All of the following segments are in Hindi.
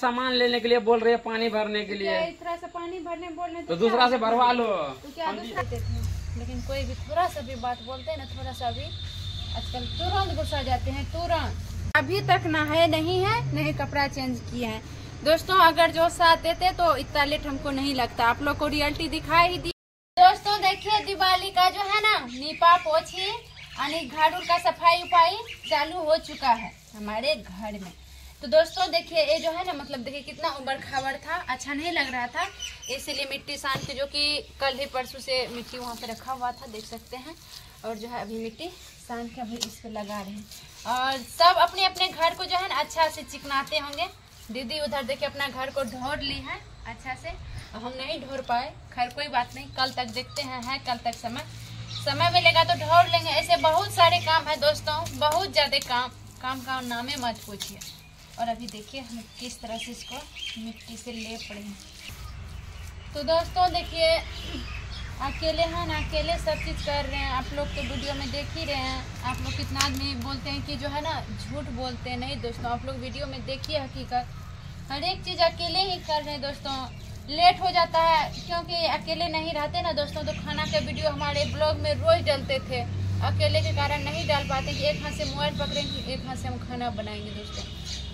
सामान लेने के लिए बोल रहे हैं, पानी भरने के लिए। इस तरह से पानी भरने बोलने तो दूसरा से भरवा लो। तो क्या दूसरा देते हैं, लेकिन कोई भी थोड़ा सा भी बात बोलते हैं ना, थोड़ा सा भी आजकल तुरंत गुस्सा जाते हैं तुरंत। अभी तक ना है नहीं है नहीं कपड़ा चेंज किए हैं। दोस्तों अगर जो साथ देते तो इतना लेट हमको नहीं लगता। आप लोग को रियलिटी दिखाई ही दी। दोस्तों देखिए दिवाली का जो है ना नीपा पोछी यानी घर का सफाई उफाई चालू हो चुका है हमारे घर में। तो दोस्तों देखिए ये जो है ना मतलब देखिए कितना उबड़ खाबड़ था, अच्छा नहीं लग रहा था, इसीलिए मिट्टी सान के जो कि कल ही परसों से मिट्टी वहाँ पे रखा हुआ था देख सकते हैं। और जो है अभी मिट्टी सान के अभी इस पे लगा रहे हैं। और सब अपने अपने घर को जो है ना अच्छा से चिकनाते होंगे। दीदी उधर देखिए अपना घर को ढोर ली है अच्छा से, हम नहीं ढोर पाए। खैर कोई बात नहीं, कल तक देखते हैं कल तक समय मिलेगा तो ढोर लेंगे। ऐसे बहुत सारे काम है दोस्तों, बहुत ज़्यादा काम का नाम है मत पूछिए। और अभी देखिए हम किस तरह से इसको मिट्टी से लेप रहे हैं। तो दोस्तों देखिए अकेले हैं ना, अकेले सब चीज़ कर रहे हैं। आप लोग तो वीडियो में देख ही रहे हैं। आप लोग कितना आदमी बोलते हैं कि जो है ना झूठ बोलते हैं। नहीं दोस्तों, आप लोग वीडियो में देखिए हकीकत, हर एक चीज़ अकेले ही कर रहे हैं दोस्तों। लेट हो जाता है क्योंकि अकेले नहीं रहते ना दोस्तों, तो खाना का वीडियो हमारे ब्लॉग में रोज डलते थे। अकेले के कारण नहीं डाल पाते कि एक हाथ से मोबाइल पकड़ेंगे एक हाथ से हम खाना बनाएंगे दोस्तों।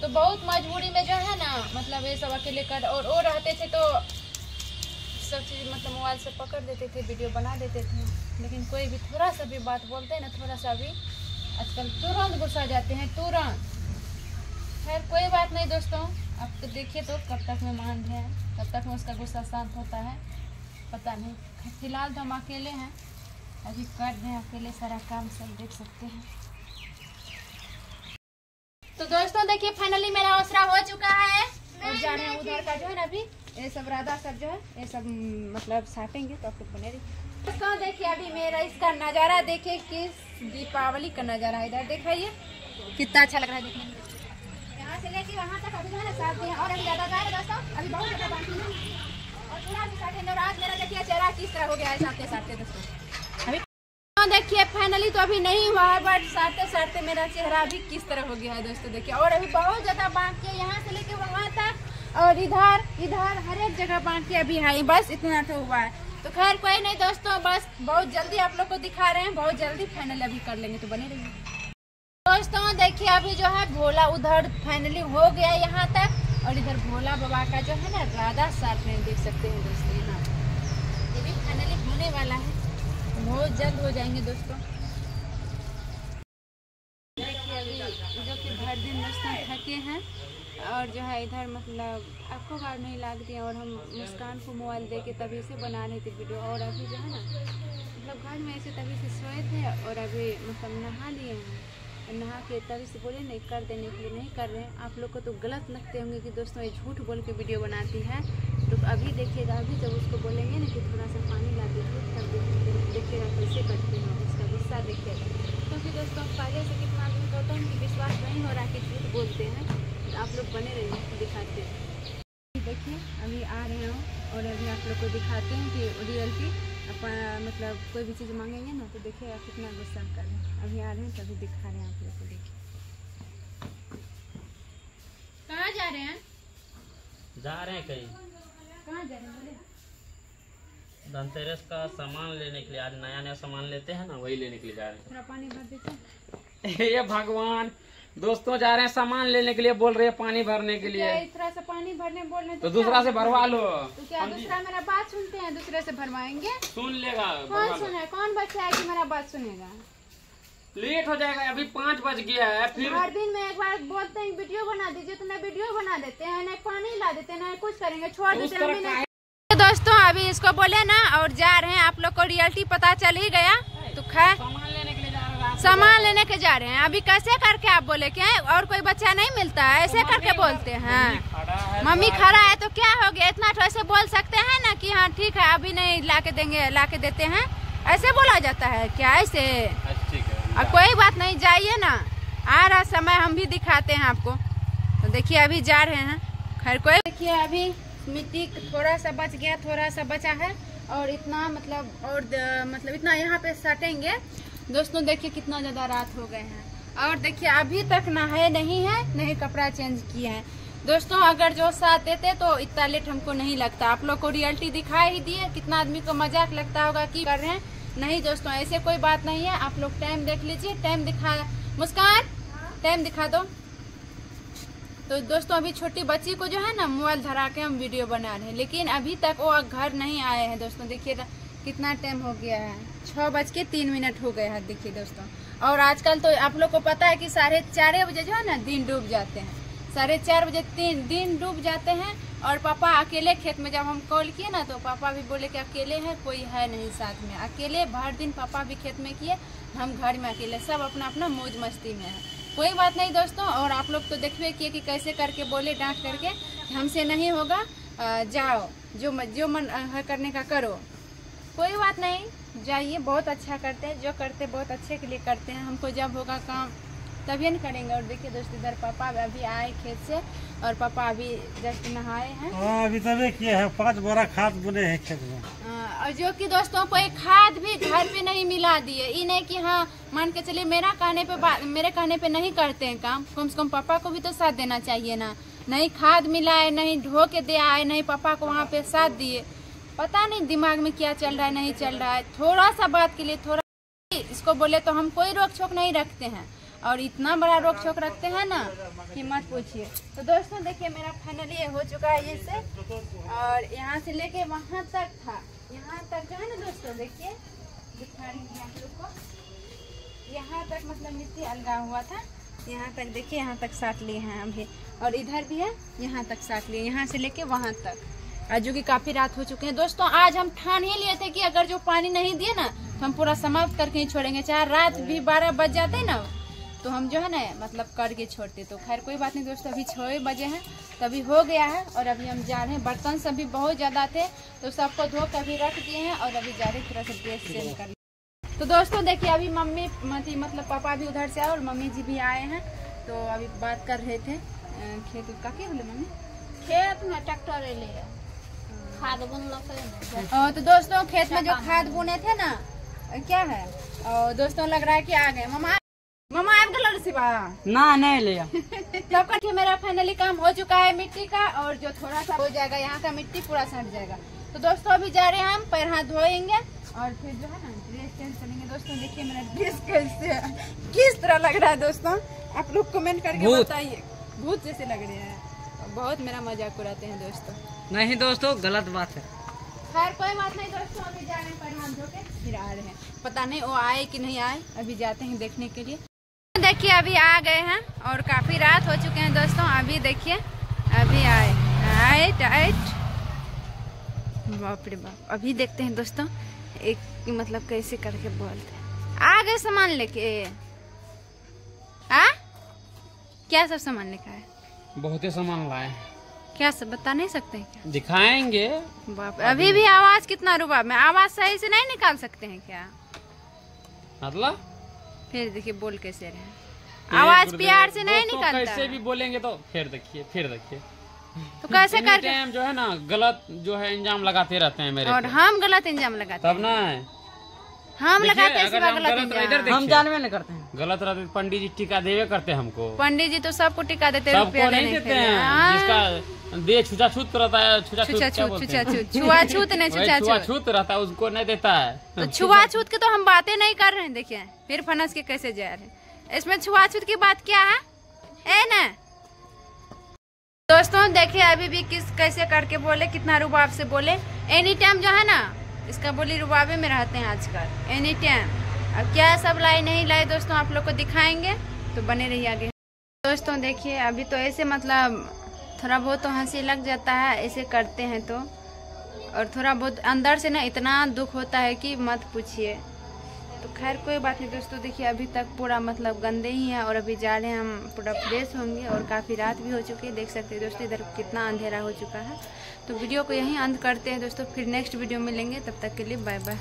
तो बहुत मजबूरी में जो है ना मतलब ये सब अकेले कर, और वो रहते थे तो सब चीज़ मतलब मोबाइल से पकड़ देते थे, वीडियो बना देते थे। लेकिन कोई भी थोड़ा सा भी बात बोलते हैं ना, थोड़ा सा भी आजकल तुरंत गुस्सा जाते हैं तुरंत। खैर कोई बात नहीं दोस्तों, अब तो देखिए तो कब तक मेहमान हैं, कब तक में उसका गुस्सा शांत होता है पता नहीं। फिलहाल तो हम अकेले हैं, अभी कर रहे हैं अकेले सारा काम, सब देख सकते हैं। तो दोस्तों देखिए फाइनली मेरा ओसरा हो चुका है और जा रहे हैं उधर का जो है ना अभी ये सब राधा सब जो है ये सब मतलब साटेंगे तो आप लोग बने रहिए। दोस्तों देखिए अभी मेरा इसका नज़ारा देखिए, किस दीपावली का नज़ारा है। इधर देखिए कितना अच्छा लग रहा है देखने में। यहाँ से लेके वहाँ तक अभी जो है ना साथ हैं और अभी ज़्यादा जा रहे दोस्तों, अभी बहुत ज़्यादा बाकी है और पूरा भी साटेंगे। और आज मेरा देखिए चेहरा किस तरह हो गया है साथते साथते दोस्तों। अभी देखिए फाइनली तो अभी नहीं हुआ है, बट साटते साटते मेरा चेहरा अभी किस तरह हो गया है दोस्तों देखिए। और अभी बहुत ज़्यादा बाकी है, यहाँ से लेके वहाँ तक और इधर हर एक जगह बाकी अभी है, बस इतना तो हुआ है। तो खैर कोई नहीं दोस्तों, बस बहुत जल्दी आप लोग को दिखा रहे हैं, बहुत जल्दी फाइनल अभी कर लेंगे, तो बने रहिए। दोस्तों देखिए अभी जो है भोला उधर फाइनली हो गया यहाँ तक, और इधर भोला बाबा का जो है ना राधा साथ में देख सकते हैं दोस्तों। यहाँ ये भी फाइनली होने वाला है, बहुत जल्द हो जाएंगे दोस्तों। देखिए अभी जो कि भर दिन दोस्तों थके हैं और जो है इधर मतलब आपको घर नहीं लगती है, और हम मुस्कान को मोबाइल दे के तभी से बना रहे थे वीडियो। और अभी जो है ना मतलब घर में ऐसे तभी से सोए थे और अभी मतलब नहा लिए हैं, नहा के तभी से बोले नहीं कर देने के लिए नहीं कर रहे हैं। आप लोग को तो गलत लगते होंगे कि दोस्तों ये झूठ बोल के वीडियो बनाती है। तो अभी देखिएगा, अभी जब उसको बोलेंगे ना कि थोड़ा सा पानी ला दीजिए तब देखिएगा कैसे करते हैं, उसका गुस्सा देखिएगा। क्योंकि दोस्तों पहले से कितना आदमी कहता हूँ कि विश्वास नहीं हो रहा कि झूठ बोलते हैं। तो आप लोग बने रहिए, दिखाते हैं। देखिए अभी आ रहे हैं और अभी आप लोग को दिखाते हैं कि रियलिटी मतलब कोई भी चीज़ मांगेंगे ना तो देखिएगा कितना गुस्सा कर रहे हैं। अभी आ रहे हैं तभी दिखा रहे हैं आप लोग को। देखिए कहाँ जा रहे हैं? जा रहे हैं कहीं। कहाँ जा रहे हैं बोले? धनतेरस का सामान लेने के लिए, आज नया नया सामान लेते हैं ना, वही लेने के लिए जा रहे हैं। थोड़ा पानी भर दीजिए। ये भगवान, दोस्तों जा रहे हैं सामान लेने के लिए, बोल रहे हैं पानी भरने के लिए। इस तरह से पानी भरने बोलने तो दूसरा से भरवा लो। तो क्या दूसरा मेरा बात सुनते हैं, दूसरे से भरवाएंगे? सुन लेगा। कौन सुने, कौन बच्चा है कि मेरा बात सुनेगा? लेट हो जाएगा, अभी 5 बज गया है। फिर हर दिन में एक बार बोलते हैं वीडियो बना दीजिए, तो ना वीडियो बना देते हैं, ना पानी ला देते हैं, ना कुछ करेंगे, छोड़ देते हैं। दोस्तों अभी इसको बोले ना और जा रहे हैं, आप लोग को रियलिटी पता चल ही गया। तो खैर सामान लेने के लिए जा रहे हैं, सामान लेने के जा रहे हैं। अभी कैसे करके आप बोले क्या और कोई बच्चा नहीं मिलता है, ऐसे करके बोलते हैं। मम्मी खड़ा है तो क्या हो गया, इतना तो ऐसे बोल सकते हैं ना कि हाँ ठीक है अभी नहीं ला के देंगे, ला के देते हैं, ऐसे बोला जाता है क्या ऐसे? और कोई बात नहीं, जाइए ना, आ रहा समय हम भी दिखाते हैं आपको। तो देखिए अभी जा रहे हैं। खैर कोई देखिए अभी मिट्टी थोड़ा सा बच गया, थोड़ा सा बचा है और इतना मतलब इतना यहाँ पे सटेंगे दोस्तों। देखिए कितना ज़्यादा रात हो गए हैं और देखिए अभी तक ना है नहीं कपड़ा चेंज किए हैं। दोस्तों अगर जो साथ देते तो इतना लेट हमको नहीं लगता। आप लोग को रियलिटी दिखा ही दिए, कितना आदमी को मजाक लगता होगा कि कर रहे हैं। नहीं दोस्तों, ऐसे कोई बात नहीं है। आप लोग टाइम देख लीजिए, टाइम दिखा, मुस्कान टाइम दिखा दो। तो दोस्तों अभी छोटी बच्ची को जो है ना मोबाइल धरा के हम वीडियो बना रहे हैं, लेकिन अभी तक वो घर नहीं आए हैं। दोस्तों देखिए कितना टाइम हो गया है, 6:03 हो गए हैं। देखिए दोस्तों, और आजकल तो आप लोग को पता है कि 4:30 बजे जो है ना दिन डूब जाते हैं। 4:30 बजे दिन डूब जाते हैं। और पापा अकेले खेत में, जब हम कॉल किए ना तो पापा भी बोले कि अकेले हैं, कोई है नहीं साथ में। अकेले भर दिन पापा भी खेत में किए, हम घर में अकेले, सब अपना अपना मौज मस्ती में है। कोई बात नहीं दोस्तों। और आप लोग तो देखिए किए कि कैसे करके बोले डांट करके, हमसे नहीं होगा, जाओ जो मन है करने का करो। कोई बात नहीं, जाइए, बहुत अच्छा करते हैं, जो करते बहुत अच्छे के लिए करते हैं। हमको जब होगा काम तभी न करेंगे। और देखिए दोस्तों इधर पापा अभी आए खेत से, और पापा अभी जस्ट नहाए हैं। अभी तभी किए हैं, 5 बोरा खाद बुने हैं खेत में। और जो कि दोस्तों कोई खाद भी घर पे नहीं मिला दिए। ये नहीं कि हाँ मान के चलिए मेरे कहने पे नहीं करते हैं काम, कम से कम पापा को भी तो साथ देना चाहिए ना। नहीं खाद मिलाए, नहीं ढो के दे आए, नहीं पापा को वहाँ पे साथ दिए। पता नहीं दिमाग में क्या चल रहा है, नहीं चल रहा है। थोड़ा सा बात के लिए थोड़ा इसको बोले तो हम कोई रोक छोक नहीं रखते हैं, और इतना बड़ा रोक छोक रखते हैं ना कि मत पूछिए। तो दोस्तों देखिए मेरा फाइनली हो चुका है ये से, और यहाँ से लेके वहाँ तक था, यहाँ तक जो है ना दोस्तों देखिए दिखा रही हूँ आप लोग को। यहाँ तक मतलब मिट्टी अलगा हुआ था, यहाँ तक देखिए, यहाँ तक साट लिए हैं अभी। और इधर भी है, यहाँ तक साट लिए, यहाँ से लेके वहाँ तक। जो कि काफी रात हो चुके हैं दोस्तों। आज हम ठान ही लिए थे कि अगर जो पानी नहीं दिए ना तो हम पूरा समाप्त करके ही छोड़ेंगे, चाहे रात भी 12 बज जाते ना तो हम जो है ना मतलब करके छोड़ते। तो खैर कोई बात नहीं दोस्तों, अभी 6 बजे हैं, तभी हो गया है। और अभी हम जा रहे हैं, बर्तन सब भी बहुत ज़्यादा थे तो सबको धो कर भी रख दिए हैं, और अभी जा रहे थोड़ा सा ड्रेस चेंज करने। तो दोस्तों देखिए अभी मम्मी मतलब पापा भी उधर से आए और मम्मी जी भी आए हैं। तो अभी बात कर रहे थे खेत का, क्या बोले मम्मी? खेत में ट्रैक्टर ले खाद बुनना। तो दोस्तों खेत में जो खाद बुने थे ना क्या है, और दोस्तों लग रहा है कि आ गए। मामा आप गलत सिवा ना नहीं लिया। तब करके मेरा फाइनली काम हो चुका है मिट्टी का, और जो थोड़ा सा हो जाएगा यहाँ का मिट्टी पूरा सट जाएगा। तो दोस्तों अभी जा रहे हैं हम, पैर हाथ धोएंगे और फिर जो है ना ड्रेस चेंज करेंगे। दोस्तों देखिए मेरा ड्रेस कैसे किस तरह लग रहा है दोस्तों, आप लोग कमेंट करके बताइए। भूत जैसे लग रहे हैं, बहुत मेरा मजाक उड़ाते हैं दोस्तों। नहीं दोस्तों गलत बात है। खैर कोई बात नहीं दोस्तों, अभी जा रहे हैं पैर हाथ धो के फिर आ रहे हैं। पता नहीं वो आए कि नहीं आए, अभी जाते हैं देखने के लिए। देखिए अभी आ गए हैं और काफी रात हो चुके हैं दोस्तों। अभी देखिए अभी आए बाप रे बाप। अभी देखते हैं दोस्तों एक मतलब कैसे करके बोलते हैं। आ गए सामान लेके। क्या सब सामान लेकर आए? बहुत ही सामान लाए। क्या सब बता नहीं सकते हैं क्या? दिखाएंगे। बाप अभी भी आवाज कितना रुबाब में, आवाज सही से नहीं निकाल सकते हैं क्या? मतलब फिर देखिए बोल कैसे रहे, आवाज प्यार से नहीं निकलता। कैसे भी बोलेंगे तो फिर देखिए तो कैसे करके टाइम जो है ना गलत जो है इंजाम लगाते रहते हैं मेरे और हम गलत इंजाम लगाते तब ना हम लगाते हैं सिवा गलत इंजाम। हम जानवे नहीं करते हैं। गलत रहते पंडित जी टीका देवे करते हमको। पंडित जी तो सबको टीका देते, सबको नहीं देते हैं। जिसका दे छुछाछूत रहता है, छुआछूत नहीं छुआछूत रहता है उसको नहीं देता है। तो छुआछूत की तो हम बातें नहीं कर रहे हैं। देखिए फिर फनस के कैसे जा रहे हैं, इसमें छुआछूत की बात क्या है ना दोस्तों। देखिए अभी भी कैसे करके बोले, कितना रुबाब से बोले। एनी टाइम जो है ना इसका बोली रुबाबे में रहते हैं आजकल, एनी टाइम। अब क्या सब लाए नहीं लाए दोस्तों आप लोग को दिखाएंगे, तो बने रहिए आगे। दोस्तों देखिए अभी तो ऐसे मतलब थोड़ा बहुत तो हंसी लग जाता है ऐसे करते हैं तो, और थोड़ा बहुत अंदर से ना इतना दुख होता है कि मत पूछिए। तो खैर कोई बात नहीं दोस्तों। देखिए अभी तक पूरा मतलब गंदे ही हैं, और अभी जा रहे हैं हम पूरा फ्रेश होंगे, और काफ़ी रात भी हो चुकी है। देख सकते हैं दोस्तों इधर कितना अंधेरा हो चुका है। तो वीडियो को यहीं अंत करते हैं दोस्तों, फिर नेक्स्ट वीडियो में मिलेंगे, तब तक के लिए बाय बाय।